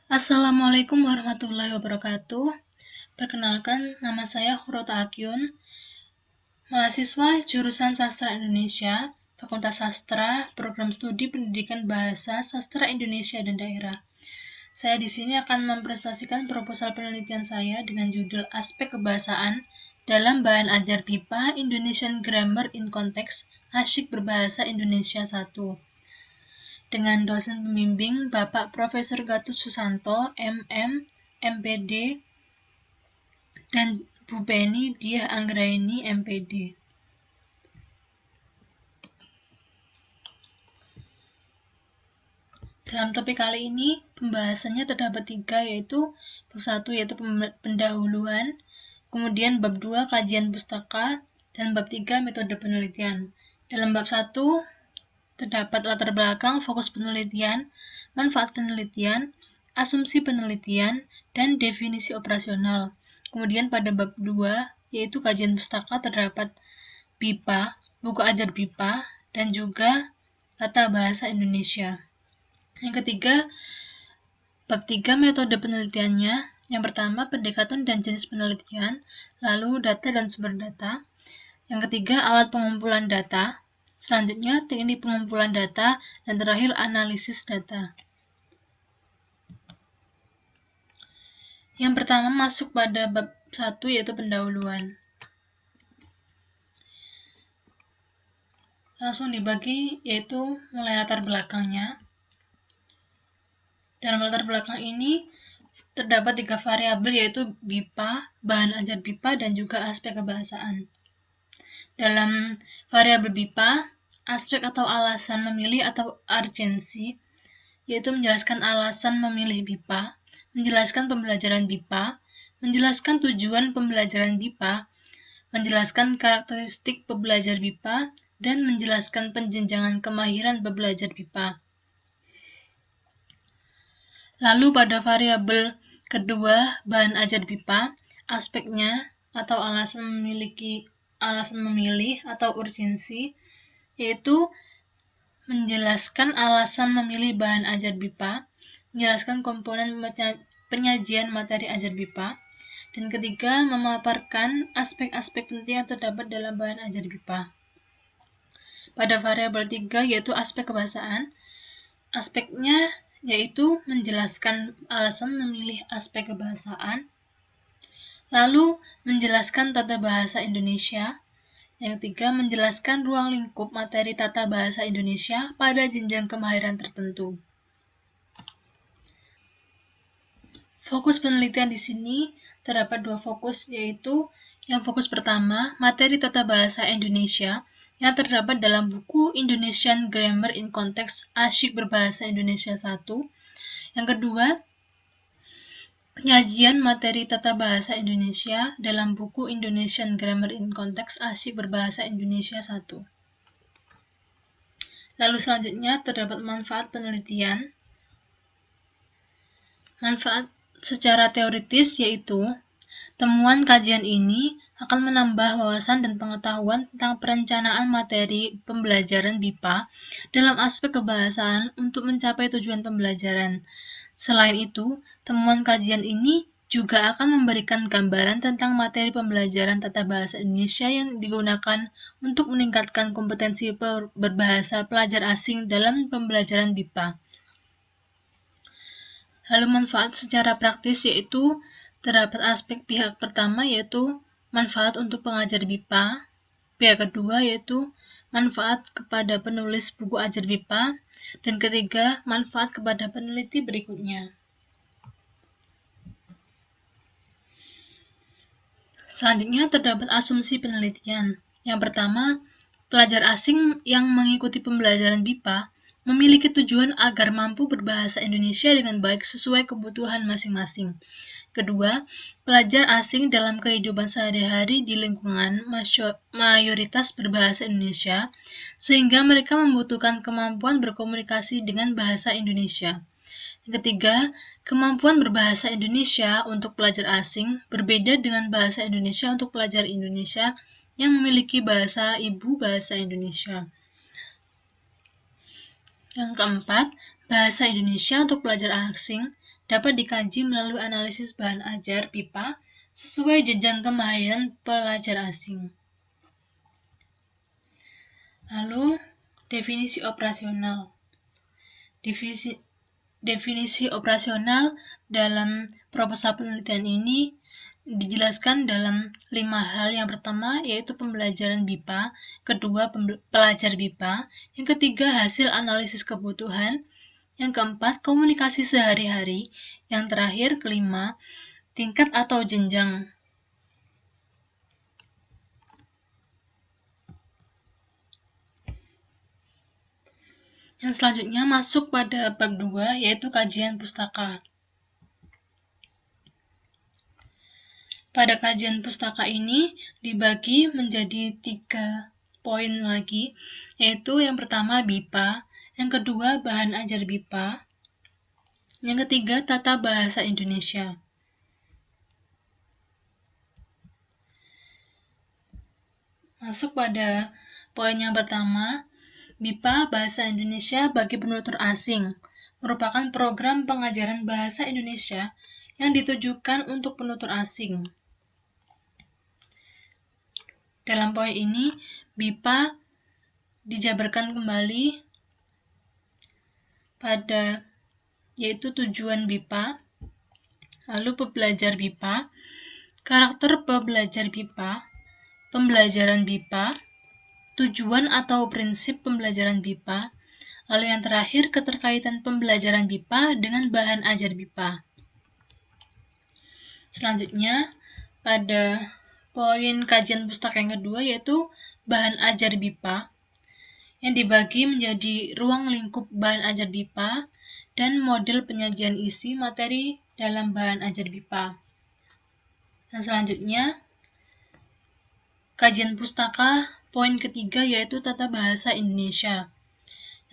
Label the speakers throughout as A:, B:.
A: Assalamualaikum warahmatullahi wabarakatuh. Perkenalkan, nama saya Hurota Akyun, mahasiswa jurusan Sastra Indonesia, Fakultas Sastra, Program Studi Pendidikan Bahasa Sastra Indonesia dan Daerah. Saya di sini akan mempresentasikan proposal penelitian saya dengan judul Aspek Kebahasaan dalam Bahan Ajar BIPA Indonesian Grammar in Context Asyik Berbahasa Indonesia 1. Dengan dosen pembimbing Bapak Profesor Gatus Susanto, MM, MPD, dan Bu Penny Diah Anggraini, MPD. Dalam topik kali ini, pembahasannya terdapat 3, yaitu bab 1 yaitu pendahuluan, kemudian bab 2 kajian pustaka, dan bab 3 metode penelitian. Dalam bab 1 terdapat latar belakang, fokus penelitian, manfaat penelitian, asumsi penelitian, dan definisi operasional. Kemudian pada bab 2, yaitu kajian pustaka, terdapat BIPA, buku ajar BIPA, dan juga tata bahasa Indonesia. Yang ketiga, bab 3 metode penelitiannya. Yang pertama, pendekatan dan jenis penelitian, lalu data dan sumber data. Yang ketiga, alat pengumpulan data. Selanjutnya, teknik pengumpulan data, dan terakhir, analisis data. Yang pertama masuk pada bab 1 yaitu pendahuluan. Langsung dibagi yaitu mulai latar belakangnya. Dalam latar belakang ini terdapat 3 variabel yaitu BIPA, bahan ajar BIPA, dan juga aspek kebahasaan. Dalam variabel BIPA, aspek atau alasan memilih atau urgensi, yaitu menjelaskan alasan memilih BIPA, menjelaskan pembelajaran BIPA, menjelaskan tujuan pembelajaran BIPA, menjelaskan karakteristik pembelajar BIPA, dan menjelaskan penjenjangan kemahiran pembelajar BIPA. Lalu pada variabel kedua, bahan ajar BIPA, aspeknya atau alasan memilih atau urgensi, yaitu menjelaskan alasan memilih bahan ajar BIPA, menjelaskan komponen penyajian materi ajar BIPA, dan ketiga, memaparkan aspek-aspek penting yang terdapat dalam bahan ajar BIPA. Pada variabel 3, yaitu aspek kebahasaan, aspeknya yaitu menjelaskan alasan memilih aspek kebahasaan, lalu menjelaskan tata bahasa Indonesia. Yang ketiga, menjelaskan ruang lingkup materi tata bahasa Indonesia pada jenjang kemahiran tertentu. Fokus penelitian di sini terdapat 2 fokus, yaitu yang fokus pertama, materi tata bahasa Indonesia yang terdapat dalam buku Indonesian Grammar in Context Asyik Berbahasa Indonesia 1. Yang kedua, penyajian materi tata bahasa Indonesia dalam buku Indonesian Grammar in Context Asyik Berbahasa Indonesia 1. Lalu selanjutnya terdapat manfaat penelitian. Manfaat secara teoritis yaitu temuan kajian ini akan menambah wawasan dan pengetahuan tentang perencanaan materi pembelajaran BIPA dalam aspek kebahasaan untuk mencapai tujuan pembelajaran. Selain itu, temuan kajian ini juga akan memberikan gambaran tentang materi pembelajaran tata bahasa Indonesia yang digunakan untuk meningkatkan kompetensi berbahasa pelajar asing dalam pembelajaran BIPA. Lalu manfaat secara praktis yaitu terdapat aspek pihak pertama yaitu manfaat untuk pengajar BIPA, pihak kedua yaitu manfaat kepada penulis buku ajar BIPA, dan ketiga manfaat kepada peneliti berikutnya. Selanjutnya terdapat asumsi penelitian. Yang pertama, pelajar asing yang mengikuti pembelajaran BIPA memiliki tujuan agar mampu berbahasa Indonesia dengan baik sesuai kebutuhan masing-masing. Kedua, pelajar asing dalam kehidupan sehari-hari di lingkungan mayoritas berbahasa Indonesia, sehingga mereka membutuhkan kemampuan berkomunikasi dengan bahasa Indonesia. Yang ketiga, kemampuan berbahasa Indonesia untuk pelajar asing berbeda dengan bahasa Indonesia untuk pelajar Indonesia yang memiliki bahasa ibu bahasa Indonesia. Yang keempat, bahasa Indonesia untuk pelajar asing dapat dikaji melalui analisis bahan ajar BIPA sesuai jenjang kemahiran pelajar asing. Lalu, definisi operasional. Definisi operasional dalam proposal penelitian ini dijelaskan dalam 5 hal. Yang pertama yaitu pembelajaran BIPA, kedua pelajar BIPA, yang ketiga hasil analisis kebutuhan, yang keempat komunikasi sehari-hari, yang terakhir kelima tingkat atau jenjang. Yang selanjutnya masuk pada bab 2 yaitu kajian pustaka. Pada kajian pustaka ini dibagi menjadi 3 poin lagi, yaitu yang pertama BIPA, yang kedua bahan ajar BIPA, yang ketiga tata bahasa Indonesia. Masuk pada poin yang pertama, BIPA Bahasa Indonesia bagi penutur asing merupakan program pengajaran bahasa Indonesia yang ditujukan untuk penutur asing. Dalam poin ini, BIPA dijabarkan kembali pada yaitu tujuan BIPA, lalu pembelajar BIPA, karakter pembelajar BIPA, pembelajaran BIPA, tujuan atau prinsip pembelajaran BIPA, lalu yang terakhir keterkaitan pembelajaran BIPA dengan bahan ajar BIPA. Selanjutnya, pada poin kajian pustaka yang kedua yaitu bahan ajar BIPA, yang dibagi menjadi ruang lingkup bahan ajar BIPA dan model penyajian isi materi dalam bahan ajar BIPA. Dan selanjutnya, kajian pustaka poin ketiga yaitu tata bahasa Indonesia,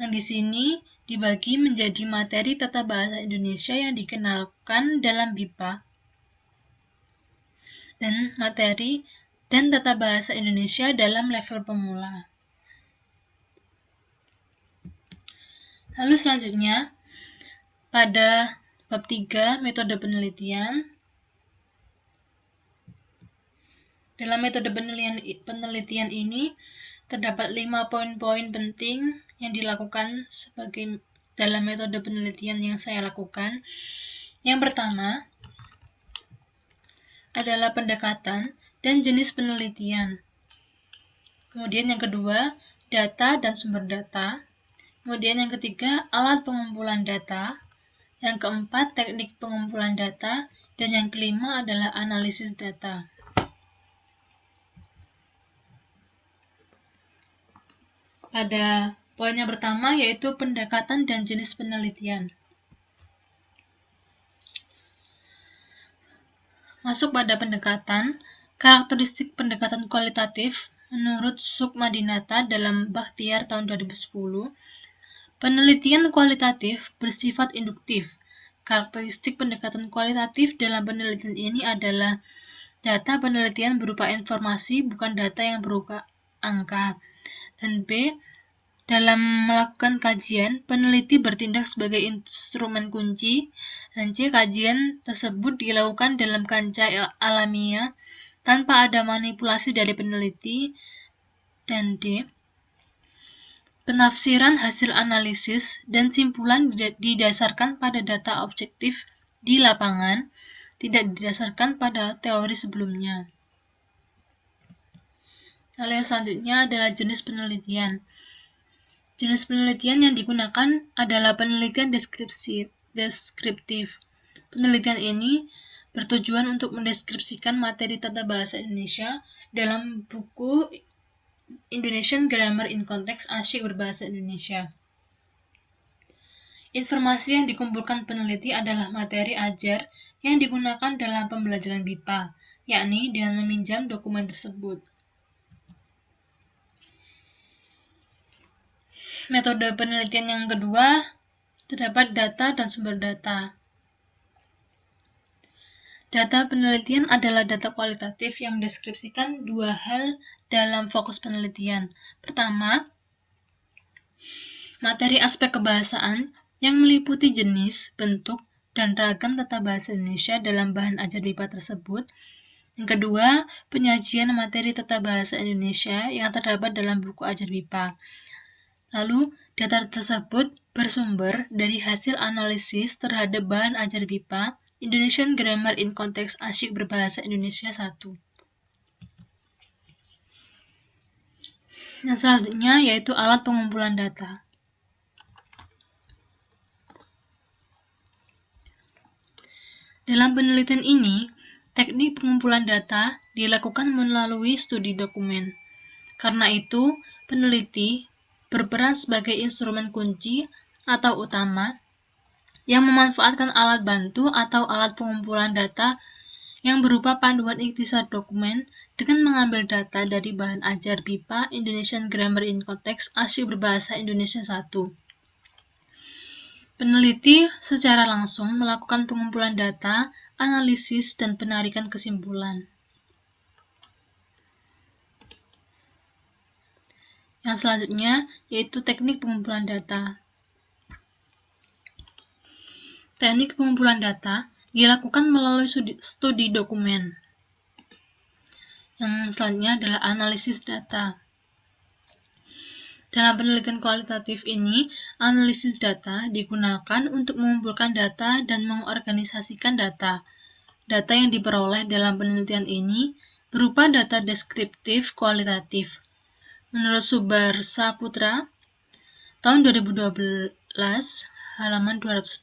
A: yang di sini dibagi menjadi materi tata bahasa Indonesia yang dikenalkan dalam BIPA dan materi dan tata bahasa Indonesia dalam level pemula. Lalu selanjutnya, pada bab 3 metode penelitian. Dalam metode penelitian ini terdapat 5 poin-poin penting yang dilakukan sebagai dalam metode penelitian yang saya lakukan. Yang pertama adalah pendekatan dan jenis penelitian. Kemudian yang kedua, data dan sumber data. Kemudian yang ketiga, alat pengumpulan data. Yang keempat, teknik pengumpulan data. Dan yang kelima adalah analisis data. Pada poin yang pertama yaitu pendekatan dan jenis penelitian. Masuk pada pendekatan, karakteristik pendekatan kualitatif menurut Sukmadinata dalam Bakhtiar tahun 2010. Penelitian kualitatif bersifat induktif. Karakteristik pendekatan kualitatif dalam penelitian ini adalah data penelitian berupa informasi, bukan data yang berupa angka. Dan B, dalam melakukan kajian, peneliti bertindak sebagai instrumen kunci, dan C, kajian tersebut dilakukan dalam kancah alamiah tanpa ada manipulasi dari peneliti, dan D, penafsiran hasil analisis dan simpulan didasarkan pada data objektif di lapangan, tidak didasarkan pada teori sebelumnya. Lalu yang selanjutnya adalah jenis penelitian. Jenis penelitian yang digunakan adalah penelitian deskriptif. Penelitian ini bertujuan untuk mendeskripsikan materi tata bahasa Indonesia dalam buku Indonesian Grammar in Context Asyik Berbahasa Indonesia. Informasi yang dikumpulkan peneliti adalah materi ajar yang digunakan dalam pembelajaran BIPA, yakni dengan meminjam dokumen tersebut. Metode penelitian yang kedua, terdapat data dan sumber data. Data penelitian adalah data kualitatif yang mendeskripsikan 2 hal dalam fokus penelitian. Pertama, materi aspek kebahasaan yang meliputi jenis, bentuk, dan ragam tata bahasa Indonesia dalam bahan ajar BIPA tersebut. Yang kedua, penyajian materi tata bahasa Indonesia yang terdapat dalam buku ajar BIPA. Lalu, data tersebut bersumber dari hasil analisis terhadap bahan ajar BIPA Indonesian Grammar in Context Asyik Berbahasa Indonesia 1. Yang selanjutnya yaitu alat pengumpulan data. Dalam penelitian ini, teknik pengumpulan data dilakukan melalui studi dokumen. Karena itu, peneliti berperan sebagai instrumen kunci atau utama yang memanfaatkan alat bantu atau alat pengumpulan data yang berupa panduan ikhtisar dokumen dengan mengambil data dari bahan ajar BIPA Indonesian Grammar in Context Asyik Berbahasa Indonesia 1. Peneliti secara langsung melakukan pengumpulan data, analisis, dan penarikan kesimpulan. Yang selanjutnya yaitu teknik pengumpulan data. Teknik pengumpulan data dilakukan melalui studi dokumen. Yang selanjutnya adalah analisis data. Dalam penelitian kualitatif ini, analisis data digunakan untuk mengumpulkan data dan mengorganisasikan data. Data yang diperoleh dalam penelitian ini berupa data deskriptif kualitatif. Menurut Subar Saputra, tahun 2012, halaman 218,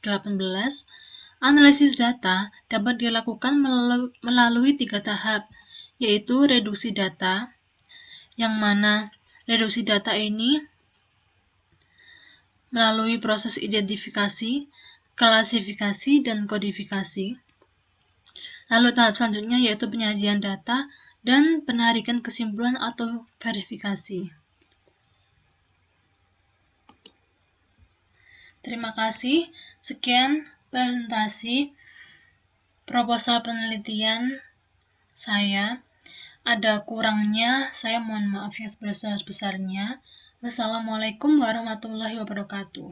A: analisis data dapat dilakukan melalui 3 tahap, yaitu reduksi data, yang mana reduksi data ini melalui proses identifikasi, klasifikasi, dan kodifikasi. Lalu tahap selanjutnya yaitu penyajian data dan penarikan kesimpulan atau verifikasi. Terima kasih. Sekian presentasi proposal penelitian saya. Ada kurangnya, saya mohon maaf yang sebesar-besarnya. Wassalamualaikum warahmatullahi wabarakatuh.